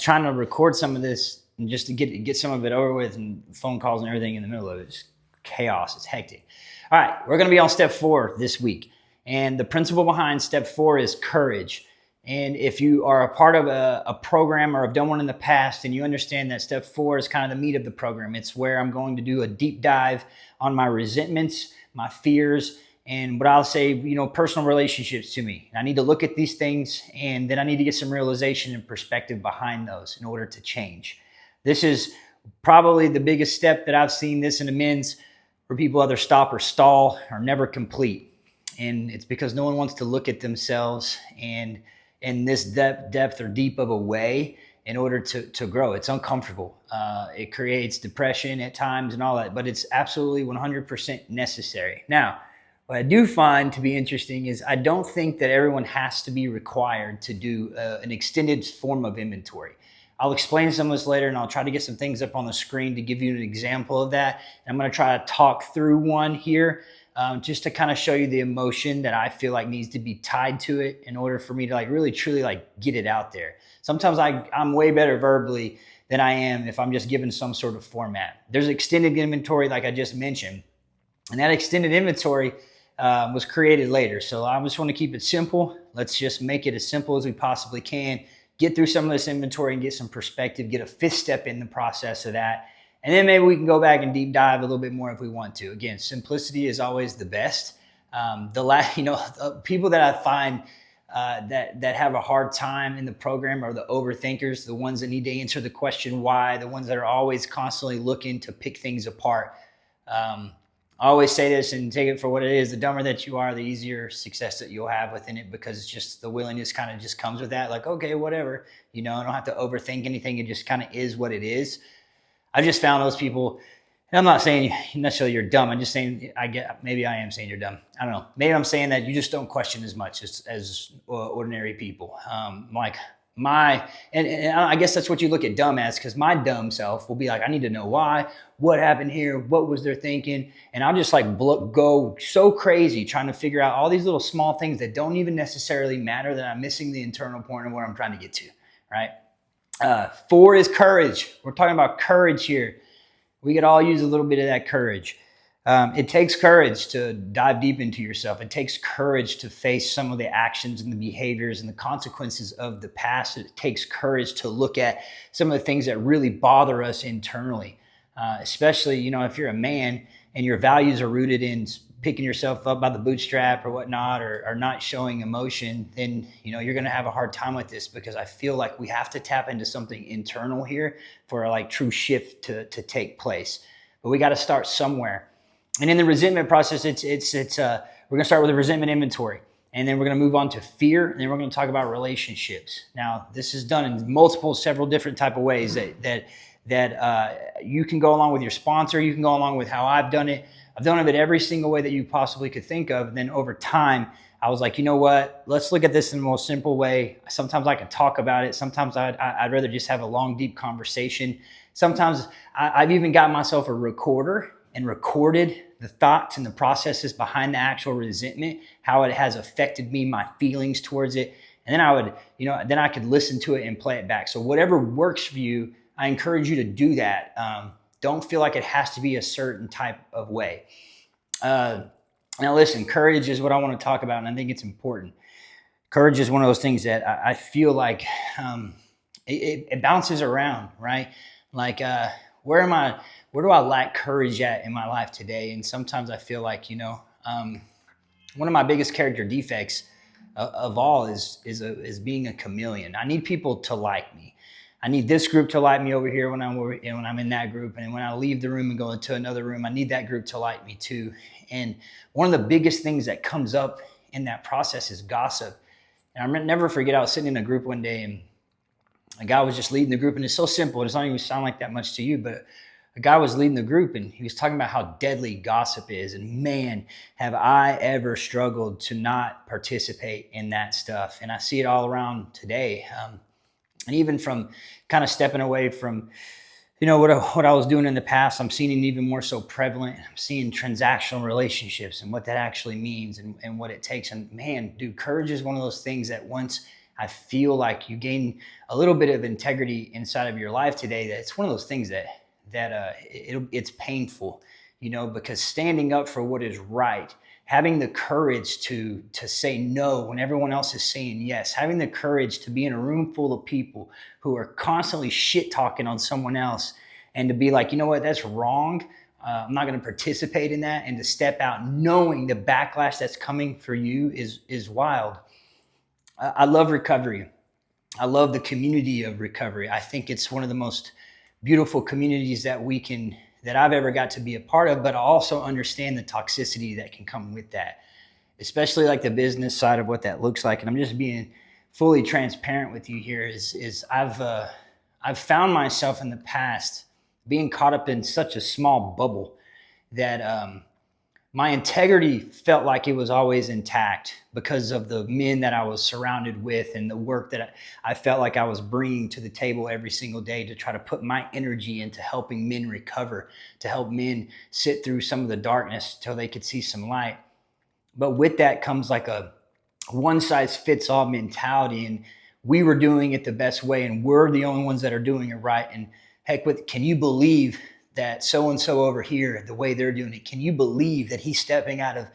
trying to record some of this and just to get some of it over with, and phone calls and everything in the middle of it. It's chaos. It's hectic. All right, we're going to be on step 4 this week. And the principle behind step 4 is courage. And if you are a part of a program or have done one in the past, and you understand that step 4 is kind of the meat of the program. It's where I'm going to do a deep dive on my resentments, my fears, and what I'll say, personal relationships to me. And I need to look at these things, and then I need to get some realization and perspective behind those in order to change. This is probably the biggest step that I've seen this in amends, where people either stop or stall or never complete. And it's because no one wants to look at themselves and in this depth or deep of a way in order to grow. It's uncomfortable. It creates depression at times and all that, but it's absolutely 100% necessary. Now, what I do find to be interesting is I don't think that everyone has to be required to do an extended form of inventory. I'll explain some of this later, and I'll try to get some things up on the screen to give you an example of that. And I'm going to try to talk through one here just to kind of show you the emotion that I feel like needs to be tied to it in order for me to really truly get it out there. Sometimes I'm way better verbally than I am if I'm just given some sort of format. There's extended inventory like I just mentioned, and that extended inventory was created later. So I just want to keep it simple. Let's just make it as simple as we possibly can. Get through some of this inventory and get some perspective, get a 5th step in the process of that. And then maybe we can go back and deep dive a little bit more if we want to. Again, simplicity is always the best. People that I find that have a hard time in the program are the overthinkers, the ones that need to answer the question why, the ones that are always constantly looking to pick things apart. I always say this and take it for what it is. The dumber that you are, the easier success that you'll have within it, because it's just the willingness kind of just comes with that. Okay, whatever. I don't have to overthink anything. It just kind of is what it is. I just found those people, and I'm not saying necessarily you're dumb. I'm just saying maybe I am saying you're dumb. I don't know. Maybe I'm saying that you just don't question as much as ordinary people. And I guess that's what you look at dumb as, because my dumb self will be like, I need to know why, what happened here, what was their thinking, and I'll just go so crazy trying to figure out all these little small things that don't even necessarily matter, that I'm missing the internal point of where I'm trying to get to, right? 4 is courage. We're talking about courage here. We could all use a little bit of that courage. It takes courage to dive deep into yourself. It takes courage to face some of the actions and the behaviors and the consequences of the past. It takes courage to look at some of the things that really bother us internally, especially, if you're a man and your values are rooted in picking yourself up by the bootstrap or whatnot, or not showing emotion, then, you're going to have a hard time with this, because I feel like we have to tap into something internal here for a true shift to take place. But we got to start somewhere. And in the resentment process, we're going to start with a resentment inventory, and then we're going to move on to fear, and then we're going to talk about relationships. Now, this is done in several different type of ways that you can go along with your sponsor. You can go along with how I've done it. I've done it every single way that you possibly could think of. And then over time, I was like, you know what? Let's look at this in the most simple way. Sometimes I can talk about it. Sometimes I'd rather just have a long, deep conversation. Sometimes I've even got myself a recorder and recorded the thoughts and the processes behind the actual resentment, how it has affected me, my feelings towards it. And then then I could listen to it and play it back. So whatever works for you, I encourage you to do that. Don't feel like it has to be a certain type of way. Now listen, courage is what I want to talk about, and I think it's important. Courage is one of those things that I feel like it bounces around, right? Where do I lack courage at in my life today? And sometimes I feel like, one of my biggest character defects of all is being a chameleon. I need people to like me. I need this group to like me over here when I'm in that group. And when I leave the room and go into another room, I need that group to like me too. And one of the biggest things that comes up in that process is gossip. And I'll never forget, I was sitting in a group one day, and a guy was just leading the group. And it's so simple. It's not even sound like that much to you, but a guy was leading the group, and he was talking about how deadly gossip is. And man, have I ever struggled to not participate in that stuff. And I see it all around today. And even from kind of stepping away from, what I was doing in the past, I'm seeing it even more so prevalent. I'm seeing transactional relationships and what that actually means and what it takes. And man, dude, courage is one of those things that once I feel like you gain a little bit of integrity inside of your life today. That it's one of those things it's painful, because standing up for what is right, having the courage to say no when everyone else is saying yes, having the courage to be in a room full of people who are constantly shit talking on someone else, and to be like, you know what, that's wrong. I'm not going to participate in that, and to step out knowing the backlash that's coming for you is wild. I love recovery. I love the community of recovery. I think it's one of the most beautiful communities that I've ever got to be a part of, but I also understand the toxicity that can come with that, especially like the business side of what that looks like. And I'm just being fully transparent with you here is I've found myself in the past being caught up in such a small bubble that my integrity felt like it was always intact because of the men that I was surrounded with and the work that I felt like I was bringing to the table every single day to try to put my energy into helping men recover, to help men sit through some of the darkness till they could see some light. But with that comes like a one size fits all mentality, and we were doing it the best way, and we're the only ones that are doing it right. And heck, can you believe that so-and-so over here, the way they're doing it, can you believe that he's stepping out of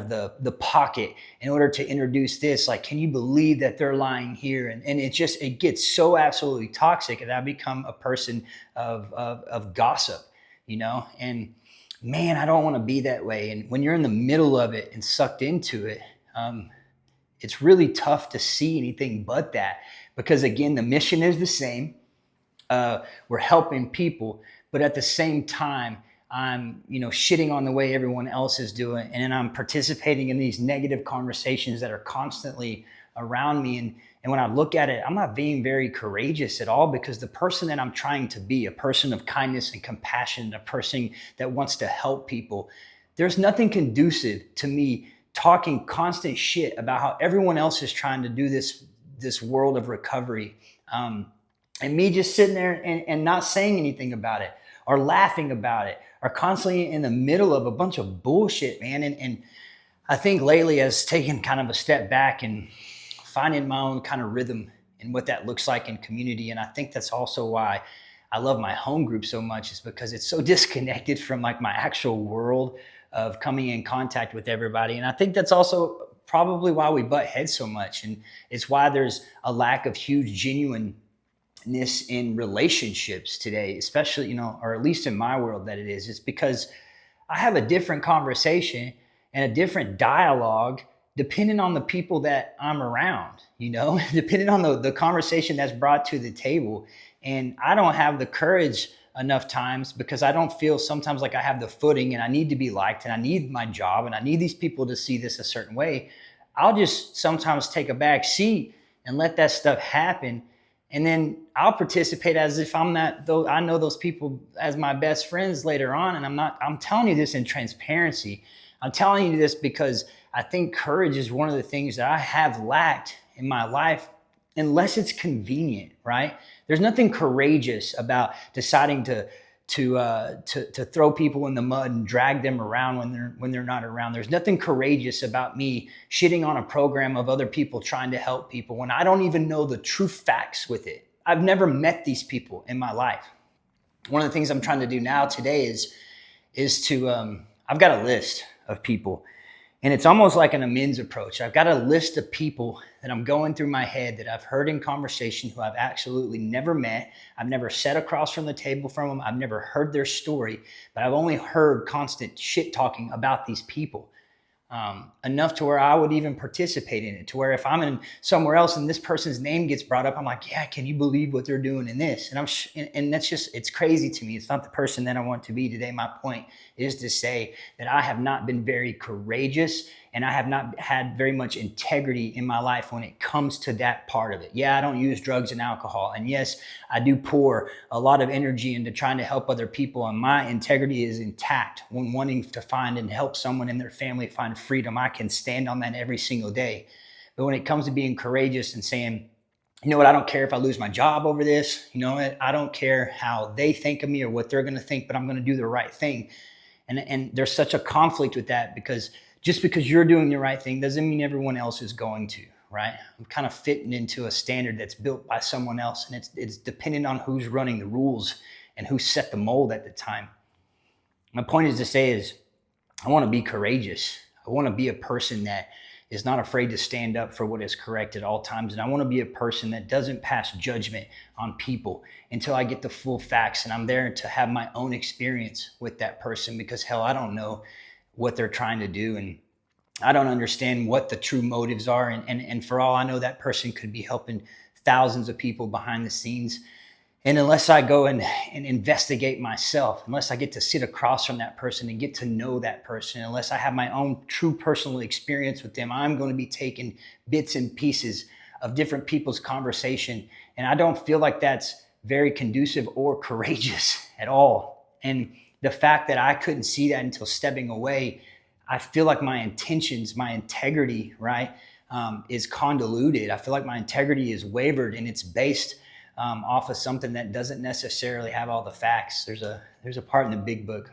the pocket in order to introduce this? Like, can you believe that they're lying here? And it gets so absolutely toxic, and I become a person of gossip, and man, I don't want to be that way. And when you're in the middle of it and sucked into it, it's really tough to see anything but that, because again, the mission is the same. We're helping people, but at the same time, I'm, shitting on the way everyone else is doing. And then I'm participating in these negative conversations that are constantly around me. And when I look at it, I'm not being very courageous at all, because the person that I'm trying to be, a person of kindness and compassion, a person that wants to help people, there's nothing conducive to me talking constant shit about how everyone else is trying to do this world of recovery. And me just sitting there and not saying anything about it, or laughing about it, or constantly in the middle of a bunch of bullshit, man. And I think lately has taken kind of a step back and finding my own kind of rhythm and what that looks like in community. And I think that's also why I love my home group so much, is because it's so disconnected from like my actual world of coming in contact with everybody. And I think that's also probably why we butt heads so much. And it's why there's a lack of huge genuineness in relationships today, especially, or at least in my world that it is. It's because I have a different conversation and a different dialogue depending on the people that I'm around, depending on the conversation that's brought to the table. And I don't have the courage enough times, because I don't feel sometimes like I have the footing, and I need to be liked, and I need my job, and I need these people to see this a certain way. I'll just sometimes take a back seat and let that stuff happen. And then I'll participate as if I know those people as my best friends later on. And I'm telling you this in transparency. I'm telling you this because I think courage is one of the things that I have lacked in my life, unless it's convenient, right? There's nothing courageous about deciding to throw people in the mud and drag them around when they're not around. There's nothing courageous about me shitting on a program of other people trying to help people when I don't even know the true facts with it. I've never met these people in my life. One of the things I'm trying to do now today is to I've got a list of people, and it's almost like an amends approach. I've got a list of people that I'm going through my head that I've heard in conversation who I've absolutely never met. I've never sat across from the table from them. I've never heard their story, but I've only heard constant shit talking about these people. Enough to where I would even participate in it, to where if I'm in somewhere else and this person's name gets brought up, I'm like, yeah, can you believe what they're doing in this? And that's just, it's crazy to me. It's not the person that I want to be today. My point is to say that I have not been very courageous, and I have not had very much integrity in my life when it comes to that part of it. Yeah, I don't use drugs and alcohol. And yes, I do pour a lot of energy into trying to help other people. And my integrity is intact when wanting to find and help someone in their family find freedom. I can stand on that every single day. But when it comes to being courageous and saying, you know what, I don't care if I lose my job over this. You know what, I don't care how they think of me or what they're going to think, but I'm going to do the right thing. And there's such a conflict with that, because just because you're doing the right thing doesn't mean everyone else is going to, right? I'm kind of fitting into a standard that's built by someone else, and it's dependent on who's running the rules and who set the mold at the time. My point is to say is I want to be courageous. I want to be a person that is not afraid to stand up for what is correct at all times. And I want to be a person that doesn't pass judgment on people until I get the full facts and I'm there to have my own experience with that person, because hell, I don't know what they're trying to do. And I don't understand what the true motives are. And for all I know, that person could be helping thousands of people behind the scenes. And unless I go and investigate myself, unless I get to sit across from that person and get to know that person, unless I have my own true personal experience with them, I'm going to be taking bits and pieces of different people's conversation. And I don't feel like that's very conducive or courageous at all. And the fact that I couldn't see that until stepping away, I feel like my intentions, my integrity, right, is convoluted. I feel like my integrity is wavered, and it's based off of something that doesn't necessarily have all the facts. There's a part in the big book.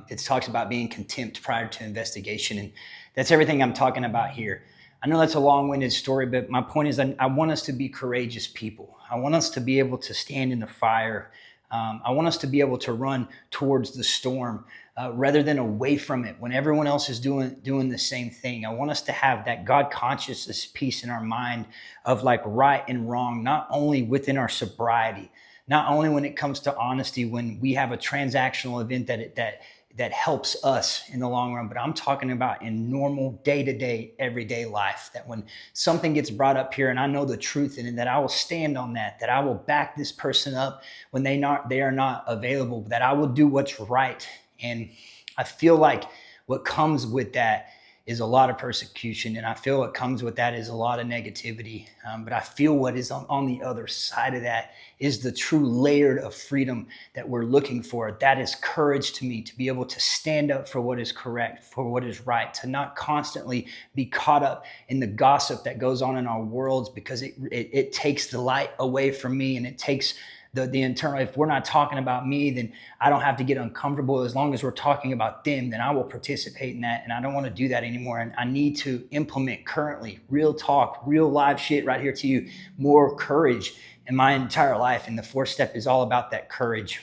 It talks about being contempt prior to investigation. And that's everything I'm talking about here. I know that's a long-winded story, but my point is I want us to be courageous people. I want us to be able to stand in the fire. I want us to be able to run towards the storm rather than away from it when everyone else is doing the same thing. I want us to have that God consciousness piece in our mind of like right and wrong, not only within our sobriety, not only when it comes to honesty, when we have a transactional event that helps us in the long run, but I'm talking about in normal day-to-day, everyday life, that when something gets brought up here and I know the truth in it, that I will stand on that I will back this person up when they are not available, that I will do what's right. And I feel like what comes with that is a lot of persecution. And I feel what comes with that is a lot of negativity. But I feel what is on the other side of that is the true layer of freedom that we're looking for. That is courage to me, to be able to stand up for what is correct, for what is right, to not constantly be caught up in the gossip that goes on in our worlds, because it takes the light away from me, and it takes the internal. If we're not talking about me, then I don't have to get uncomfortable. As long as we're talking about them, then I will participate in that. And I don't want to do that anymore. And I need to implement currently real talk, real live shit right here to you, more courage in my entire life. And the fourth step is all about that courage.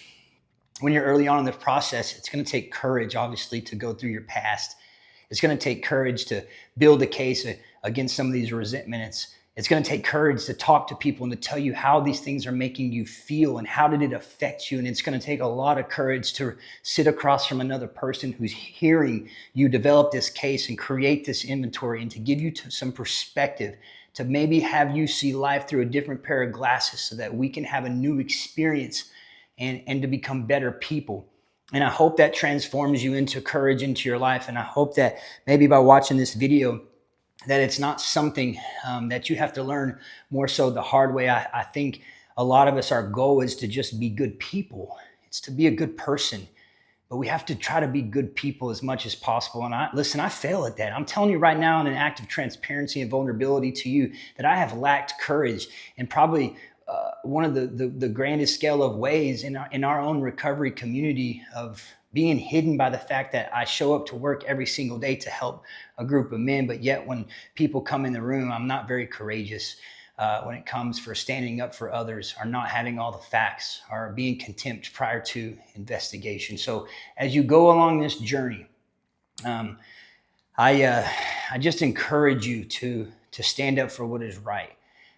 When you're early on in the process, it's going to take courage, obviously, to go through your past. It's going to take courage to build a case against some of these resentments. It's going to take courage to talk to people and to tell you how these things are making you feel and how did it affect you. And it's going to take a lot of courage to sit across from another person who's hearing you develop this case and create this inventory, and to give you some perspective, to maybe have you see life through a different pair of glasses so that we can have a new experience and to become better people. And I hope that transforms you into courage into your life. And I hope that maybe by watching this video, that it's not something that you have to learn more so the hard way. I think a lot of us, our goal is to just be good people. It's to be a good person, but we have to try to be good people as much as possible. And I fail at that. I'm telling you right now, in an act of transparency and vulnerability to you, that I have lacked courage in probably one of the grandest scale of ways in our own recovery community, of being hidden by the fact that I show up to work every single day to help a group of men, but yet when people come in the room, I'm not very courageous when it comes for standing up for others, or not having all the facts, or being contempt prior to investigation. So as you go along this journey, I just encourage you to stand up for what is right.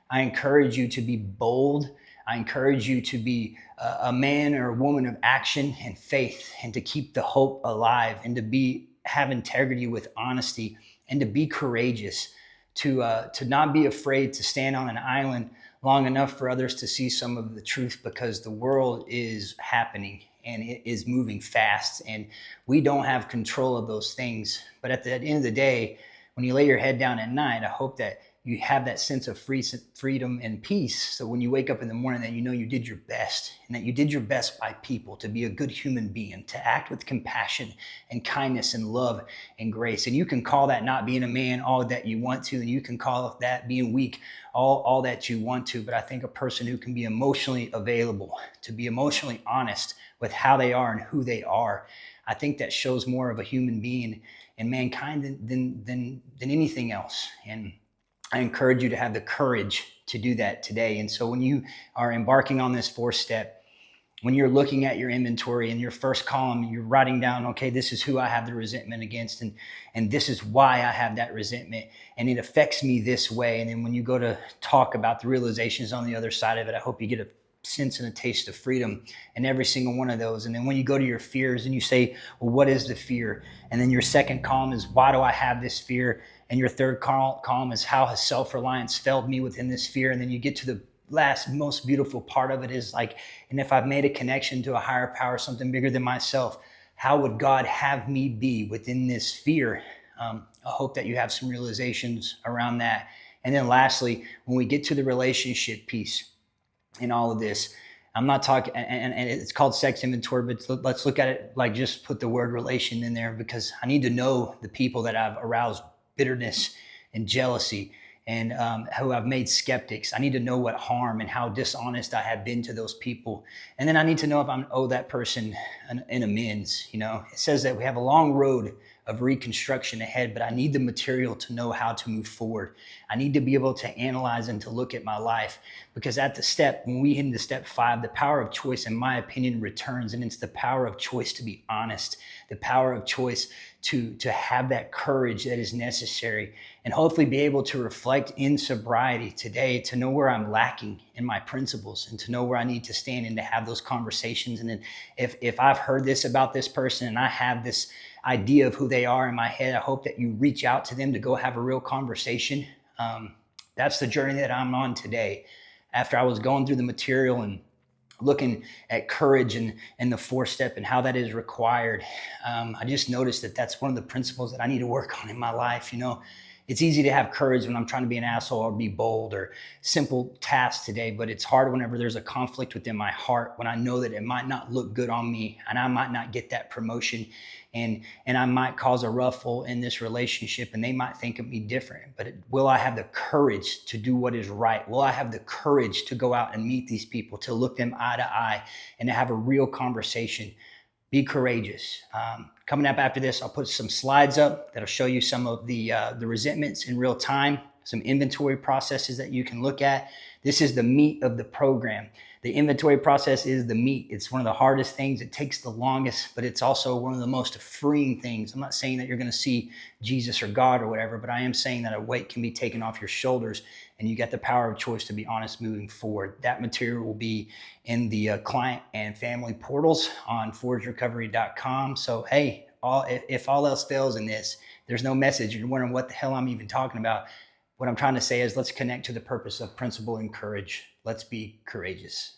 I encourage you to be bold. I encourage you to be a man or a woman of action and faith, and to keep the hope alive, and to have integrity with honesty, and to be courageous, to not be afraid to stand on an island long enough for others to see some of the truth, because the world is happening and it is moving fast, and we don't have control of those things. But at the end of the day, when you lay your head down at night, I hope that you have that sense of freedom and peace. So when you wake up in the morning, that you know you did your best, and that you did your best by people, to be a good human being, to act with compassion and kindness and love and grace. And you can call that not being a man all that you want to, and you can call that being weak all that you want to. But I think a person who can be emotionally available, to be emotionally honest with how they are and who they are, I think that shows more of a human being and mankind than anything else. And I encourage you to have the courage to do that today. And so when you are embarking on this 4-step, when you're looking at your inventory in your first column, you're writing down, okay, this is who I have the resentment against, and this is why I have that resentment, and it affects me this way. And then when you go to talk about the realizations on the other side of it, I hope you get a sense and a taste of freedom in every single one of those. And then when you go to your fears and you say, well, what is the fear? And then your second column is, why do I have this fear? And your third column is, how has self-reliance failed me within this fear? And then you get to the last, most beautiful part of it is like, and if I've made a connection to a higher power, something bigger than myself, how would God have me be within this fear? I hope that you have some realizations around that. And then lastly, when we get to the relationship piece in all of this, I'm not talking, and it's called sex inventory, but let's look at it like, just put the word relation in there, because I need to know the people that I've aroused bitterness and jealousy, and who I've made skeptics. I need to know what harm and how dishonest I have been to those people. And then I need to know if I owe that person an amends. You know, it says that we have a long road of reconstruction ahead, but I need the material to know how to move forward. I need to be able to analyze and to look at my life, because at the step, when we hit into step 5, the power of choice, in my opinion, returns. And it's the power of choice to be honest, the power of choice to have that courage that is necessary, and hopefully be able to reflect in sobriety today, to know where I'm lacking in my principles, and to know where I need to stand, and to have those conversations. And then if I've heard this about this person and I have this idea of who they are in my head, I hope that you reach out to them to go have a real conversation. That's the journey that I'm on today. After I was going through the material and looking at courage and the 4-step and how that is required, I just noticed that that's one of the principles that I need to work on in my life. You know, it's easy to have courage when I'm trying to be an asshole or be bold or simple tasks today, but it's hard whenever there's a conflict within my heart, when I know that it might not look good on me and I might not get that promotion, and I might cause a ruffle in this relationship, and they might think of me different. But will I have the courage to do what is right? Will I have the courage to go out and meet these people, to look them eye to eye and to have a real conversation? Be courageous. Coming up after this, I'll put some slides up that'll show you some of the resentments in real time, some inventory processes that you can look at. This is the meat of the program. The inventory process is the meat. It's one of the hardest things. It takes the longest, but it's also one of the most freeing things. I'm not saying that you're going to see Jesus or God or whatever, but I am saying that a weight can be taken off your shoulders, and you get the power of choice to be honest moving forward. That material will be in the client and family portals on forgerecovery.com. So, hey, if all else fails in this, there's no message, you're wondering what the hell I'm even talking about, what I'm trying to say is, let's connect to the purpose of principle and courage. Let's be courageous.